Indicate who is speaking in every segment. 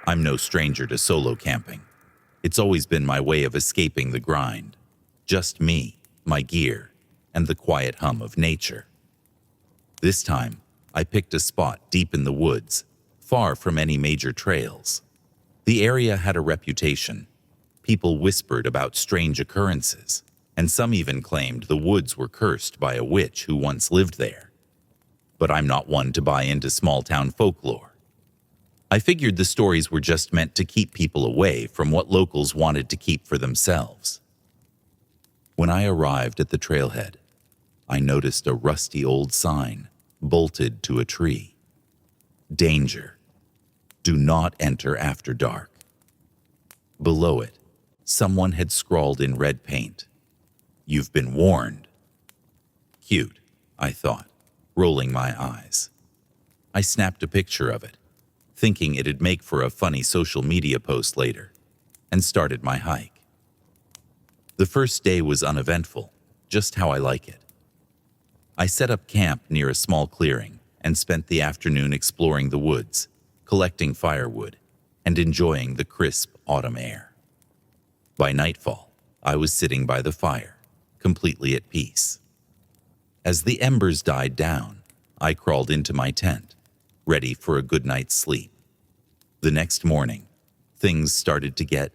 Speaker 1: I'm no stranger to solo camping. It's always been my way of escaping the grind. Just me, my gear, and the quiet hum of nature. This time, I picked a spot deep in the woods, far from any major trails. The area had a reputation. People whispered about strange occurrences, and some even claimed the woods were cursed by a witch who once lived there. But I'm not one to buy into small-town folklore. I figured the stories were just meant to keep people away from what locals wanted to keep for themselves. When I arrived at the trailhead, I noticed a rusty old sign bolted to a tree. Danger. Do not enter after dark. Below it, someone had scrawled in red paint, "You've been warned." Cute, I thought, rolling my eyes. I snapped a picture of it, thinking it'd make for a funny social media post later, and started my hike. The first day was uneventful, just how I like it. I set up camp near a small clearing and spent the afternoon exploring the woods, collecting firewood, and enjoying the crisp autumn air. By nightfall, I was sitting by the fire, completely at peace. As the embers died down, I crawled into my tent, ready for a good night's sleep. The next morning, things started to get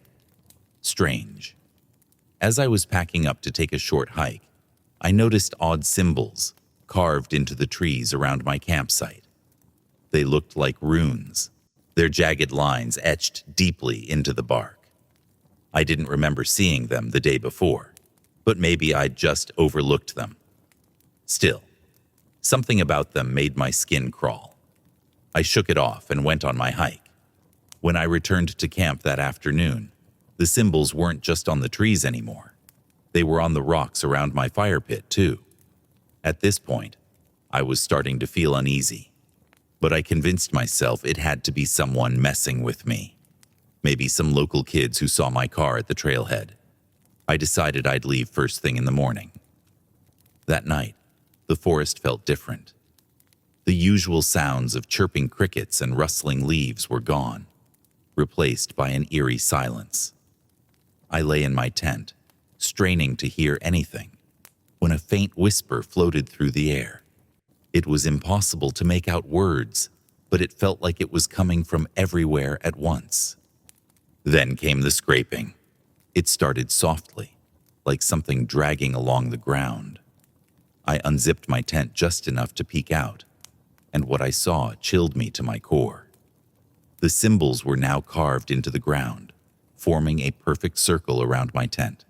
Speaker 1: strange. As I was packing up to take a short hike, I noticed odd symbols carved into the trees around my campsite. They looked like runes, their jagged lines etched deeply into the bark. I didn't remember seeing them the day before, but maybe I'd just overlooked them. Still, something about them made my skin crawl. I shook it off and went on my hike. When I returned to camp that afternoon, the symbols weren't just on the trees anymore. They were on the rocks around my fire pit, too. At this point, I was starting to feel uneasy, but I convinced myself it had to be someone messing with me. Maybe some local kids who saw my car at the trailhead. I decided I'd leave first thing in the morning. That night, the forest felt different. The usual sounds of chirping crickets and rustling leaves were gone, replaced by an eerie silence. I lay in my tent, straining to hear anything, when a faint whisper floated through the air. It was impossible to make out words, but it felt like it was coming from everywhere at once. Then came the scraping. It started softly, like something dragging along the ground. I unzipped my tent just enough to peek out, and what I saw chilled me to my core. The symbols were now carved into the ground, forming a perfect circle around my tent.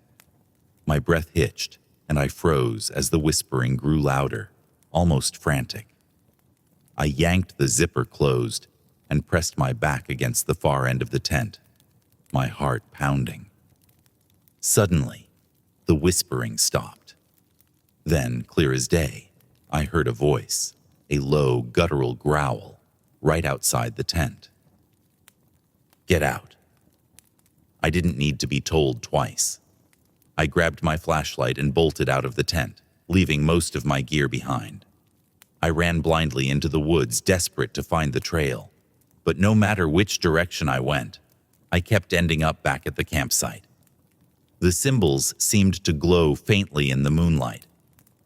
Speaker 1: My breath hitched, and I froze as the whispering grew louder, almost frantic. I yanked the zipper closed and pressed my back against the far end of the tent, my heart pounding. Suddenly, the whispering stopped. Then, clear as day, I heard a voice, a low, guttural growl, right outside the tent. "Get out." I didn't need to be told twice. I grabbed my flashlight and bolted out of the tent, leaving most of my gear behind. I ran blindly into the woods, desperate to find the trail. But no matter which direction I went, I kept ending up back at the campsite. The symbols seemed to glow faintly in the moonlight,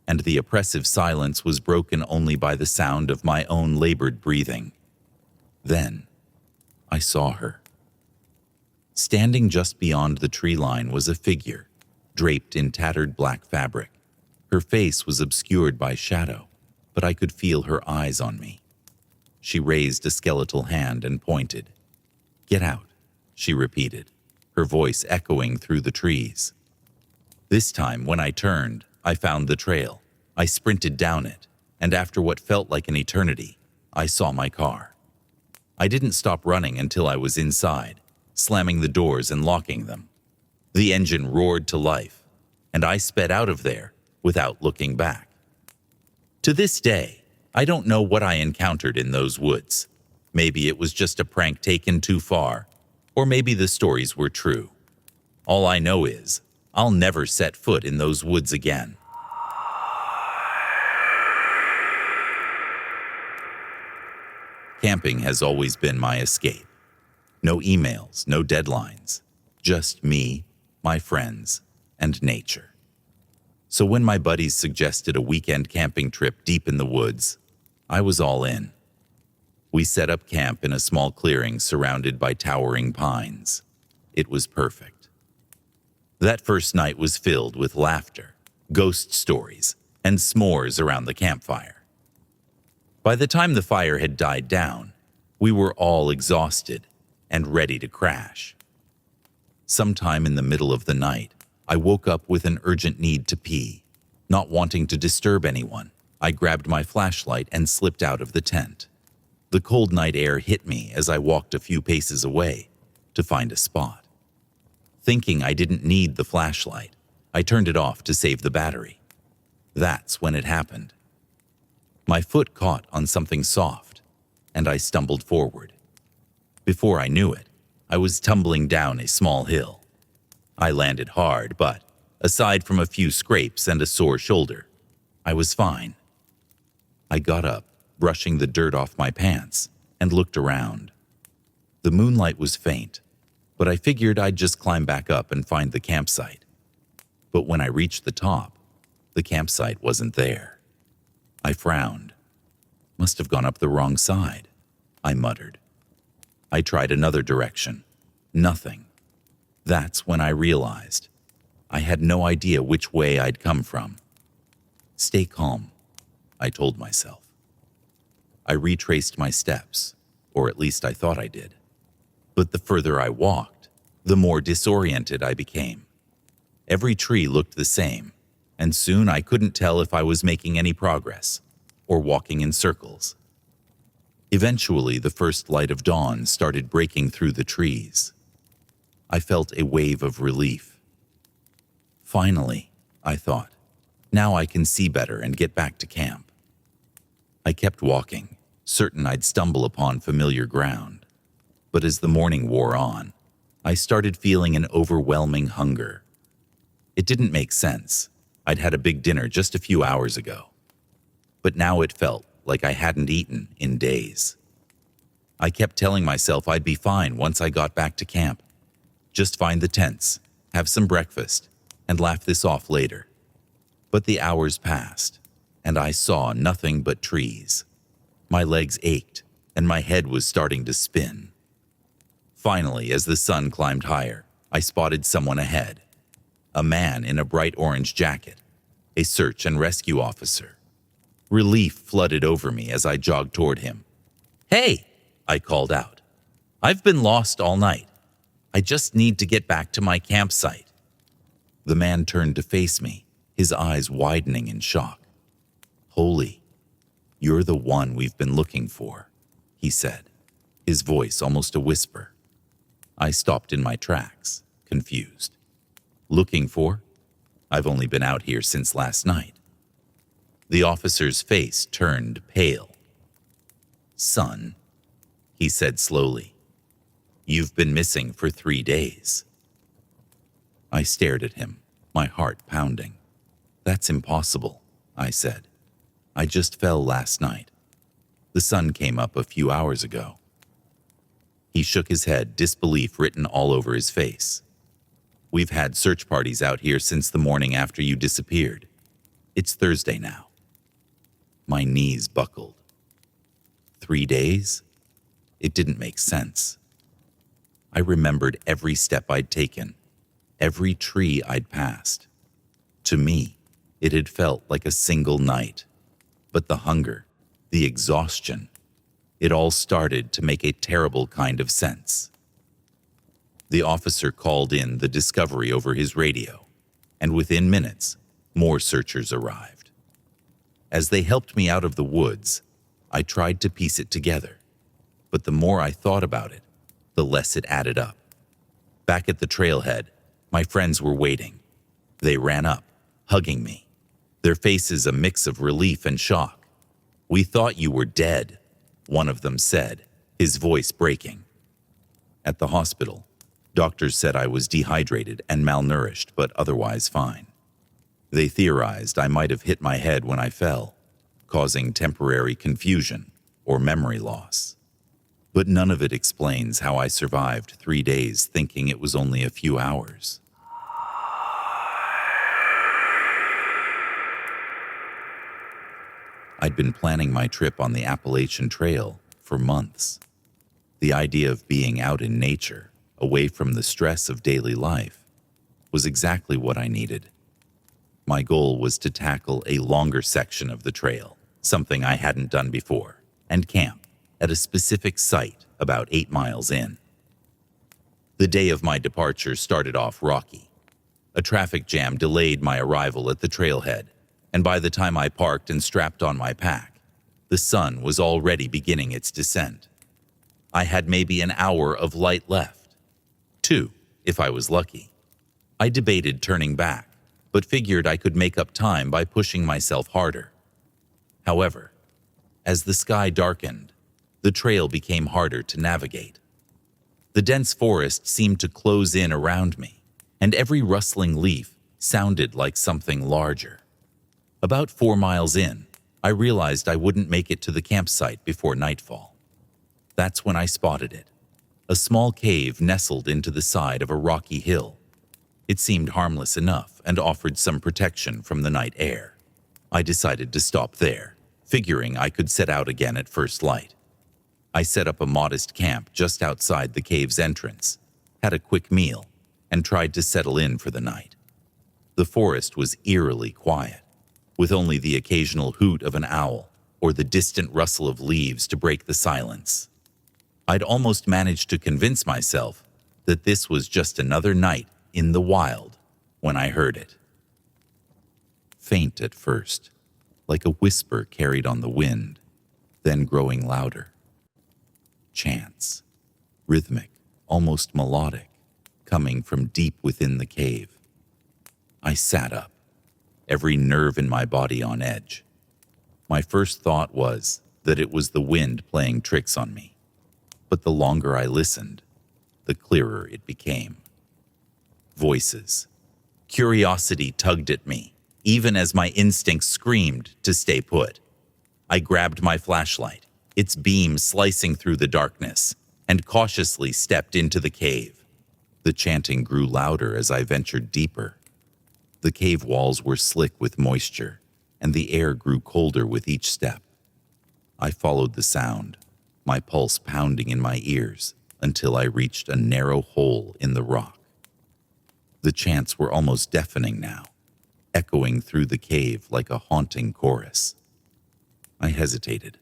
Speaker 1: and the oppressive silence was broken only by the sound of my own labored breathing. Then, I saw her. Standing just beyond the tree line was a figure, draped in tattered black fabric. Her face was obscured by shadow, but I could feel her eyes on me. She raised a skeletal hand and pointed. "Get out," she repeated, her voice echoing through the trees. This time, when I turned, I found the trail. I sprinted down it, and after what felt like an eternity, I saw my car. I didn't stop running until I was inside, slamming the doors and locking them. The engine roared to life, and I sped out of there without looking back. To this day, I don't know what I encountered in those woods. Maybe it was just a prank taken too far, or maybe the stories were true. All I know is, I'll never set foot in those woods again. Camping has always been my escape. No emails, no deadlines. Just me, my friends, and nature. So when my buddies suggested a weekend camping trip deep in the woods, I was all in. We set up camp in a small clearing surrounded by towering pines. It was perfect. That first night was filled with laughter, ghost stories, and s'mores around the campfire. By the time the fire had died down, we were all exhausted and ready to crash. Sometime in the middle of the night, I woke up with an urgent need to pee. Not wanting to disturb anyone, I grabbed my flashlight and slipped out of the tent. The cold night air hit me as I walked a few paces away to find a spot. Thinking I didn't need the flashlight, I turned it off to save the battery. That's when it happened. My foot caught on something soft, and I stumbled forward. Before I knew it, I was tumbling down a small hill. I landed hard, but aside from a few scrapes and a sore shoulder, I was fine. I got up, brushing the dirt off my pants, and looked around. The moonlight was faint, but I figured I'd just climb back up and find the campsite. But when I reached the top, the campsite wasn't there. I frowned. Must have gone up the wrong side, I muttered. I tried another direction. Nothing. That's when I realized I had no idea which way I'd come from. Stay calm, I told myself. I retraced my steps, or at least I thought I did. But the further I walked, the more disoriented I became. Every tree looked the same, and soon I couldn't tell if I was making any progress or walking in circles. Eventually, the first light of dawn started breaking through the trees. I felt a wave of relief. Finally, I thought, now I can see better and get back to camp. I kept walking, certain I'd stumble upon familiar ground. But as the morning wore on, I started feeling an overwhelming hunger. It didn't make sense. I'd had a big dinner just a few hours ago. But now it felt like I hadn't eaten in days. I kept telling myself I'd be fine once I got back to camp. Just find the tents, have some breakfast, and laugh this off later. But the hours passed, and I saw nothing but trees. My legs ached, and my head was starting to spin. Finally, as the sun climbed higher, I spotted someone ahead. A man in a bright orange jacket, a search and rescue officer. Relief flooded over me as I jogged toward him. "Hey," I called out. "I've been lost all night. I just need to get back to my campsite." The man turned to face me, his eyes widening in shock. "Holy, you're the one we've been looking for," he said, his voice almost a whisper. I stopped in my tracks, confused. "Looking for? I've only been out here since last night." The officer's face turned pale. "Son," he said slowly, "you've been missing for 3 days." I stared at him, my heart pounding. "That's impossible," I said. "I just fell last night. The sun came up a few hours ago." He shook his head, disbelief written all over his face. "We've had search parties out here since the morning after you disappeared. It's Thursday now." My knees buckled. 3 days? It didn't make sense. I remembered every step I'd taken, every tree I'd passed. To me, it had felt like a single night. But the hunger, the exhaustion, it all started to make a terrible kind of sense. The officer called in the discovery over his radio, and within minutes, more searchers arrived. As they helped me out of the woods, I tried to piece it together, but the more I thought about it, the less it added up. Back at the trailhead, my friends were waiting. They ran up, hugging me, their faces a mix of relief and shock. "We thought you were dead," one of them said, his voice breaking. At the hospital, doctors said I was dehydrated and malnourished, but otherwise fine. They theorized I might have hit my head when I fell, causing temporary confusion or memory loss. But none of it explains how I survived 3 days thinking it was only a few hours. I'd been planning my trip on the Appalachian Trail for months. The idea of being out in nature, away from the stress of daily life, was exactly what I needed. My goal was to tackle a longer section of the trail, something I hadn't done before, and camp at a specific site about 8 miles in. The day of my departure started off rocky. A traffic jam delayed my arrival at the trailhead, and by the time I parked and strapped on my pack, the sun was already beginning its descent. I had maybe an hour of light left. 2, if I was lucky. I debated turning back, but figured I could make up time by pushing myself harder. However, as the sky darkened, the trail became harder to navigate. The dense forest seemed to close in around me, and every rustling leaf sounded like something larger. About 4 miles in, I realized I wouldn't make it to the campsite before nightfall. That's when I spotted it. A small cave nestled into the side of a rocky hill. It seemed harmless enough and offered some protection from the night air. I decided to stop there, figuring I could set out again at first light. I set up a modest camp just outside the cave's entrance, had a quick meal, and tried to settle in for the night. The forest was eerily quiet, with only the occasional hoot of an owl or the distant rustle of leaves to break the silence. I'd almost managed to convince myself that this was just another night in the wild when I heard it. Faint at first, like a whisper carried on the wind, then growing louder. Chants, rhythmic, almost melodic, coming from deep within the cave. I sat up, every nerve in my body on edge. My first thought was that it was the wind playing tricks on me, but the longer I listened, the clearer it became. Voices. Curiosity tugged at me, even as my instincts screamed to stay put. I grabbed my flashlight, its beam slicing through the darkness, and cautiously stepped into the cave. The chanting grew louder as I ventured deeper. The cave walls were slick with moisture, and the air grew colder with each step. I followed the sound, my pulse pounding in my ears, until I reached a narrow hole in the rock. The chants were almost deafening now, echoing through the cave like a haunting chorus. I hesitated.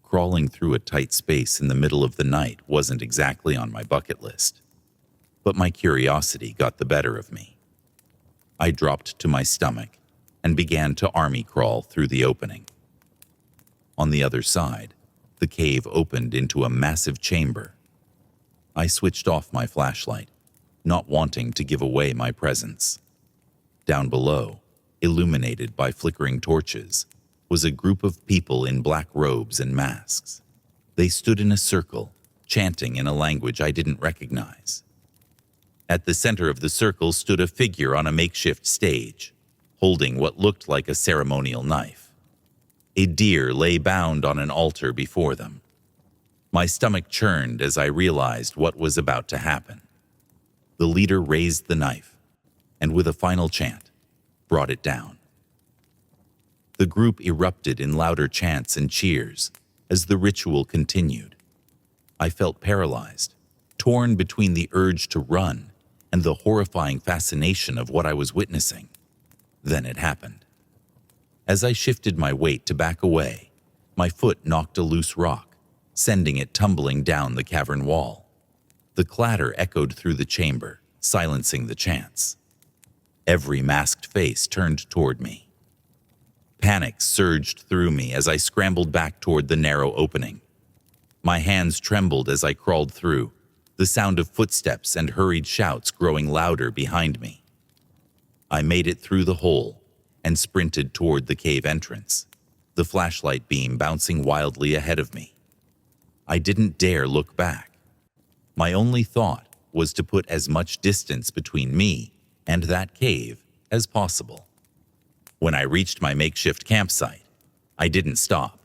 Speaker 1: Crawling through a tight space in the middle of the night wasn't exactly on my bucket list, but my curiosity got the better of me. I dropped to my stomach and began to army crawl through the opening. On the other side, the cave opened into a massive chamber. I switched off my flashlight, not wanting to give away my presence. Down below, illuminated by flickering torches, was a group of people in black robes and masks. They stood in a circle, chanting in a language I didn't recognize. At the center of the circle stood a figure on a makeshift stage, holding what looked like a ceremonial knife. A deer lay bound on an altar before them. My stomach churned as I realized what was about to happen. The leader raised the knife, and with a final chant, brought it down. The group erupted in louder chants and cheers as the ritual continued. I felt paralyzed, torn between the urge to run and the horrifying fascination of what I was witnessing. Then it happened. As I shifted my weight to back away, my foot knocked a loose rock, sending it tumbling down the cavern wall. The clatter echoed through the chamber, silencing the chants. Every masked face turned toward me. Panic surged through me as I scrambled back toward the narrow opening. My hands trembled as I crawled through, the sound of footsteps and hurried shouts growing louder behind me. I made it through the hole and sprinted toward the cave entrance, the flashlight beam bouncing wildly ahead of me. I didn't dare look back. My only thought was to put as much distance between me and that cave as possible. When I reached my makeshift campsite, I didn't stop.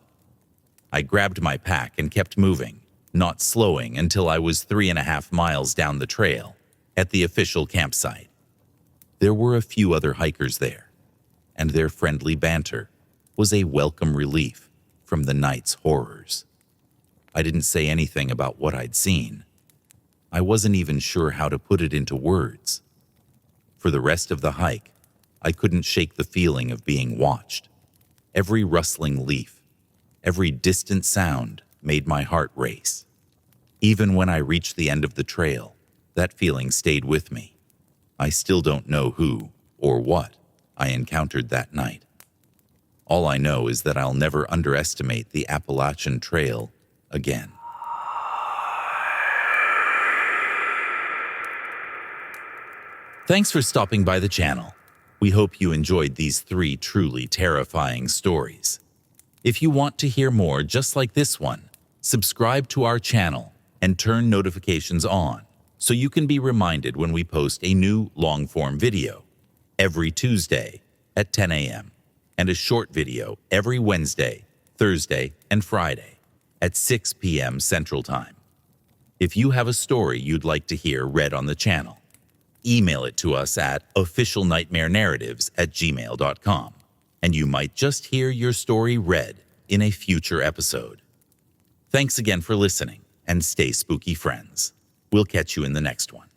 Speaker 1: I grabbed my pack and kept moving, not slowing until I was 3.5 miles down the trail at the official campsite. There were a few other hikers there, and their friendly banter was a welcome relief from the night's horrors. I didn't say anything about what I'd seen. I wasn't even sure how to put it into words. For the rest of the hike, I couldn't shake the feeling of being watched. Every rustling leaf, every distant sound made my heart race. Even when I reached the end of the trail, that feeling stayed with me. I still don't know who or what I encountered that night. All I know is that I'll never underestimate the Appalachian Trail again. Thanks for stopping by the channel. We hope you enjoyed these 3 truly terrifying stories. If you want to hear more just like this one, subscribe to our channel and turn notifications on so you can be reminded when we post a new long-form video every Tuesday at 10 a.m. and a short video every Wednesday, Thursday, and Friday at 6 p.m. Central Time. If you have a story you'd like to hear read on the channel, email it to us at officialnightmarenarratives@gmail.com, and you might just hear your story read in a future episode. Thanks again for listening, and stay spooky, friends. We'll catch you in the next one.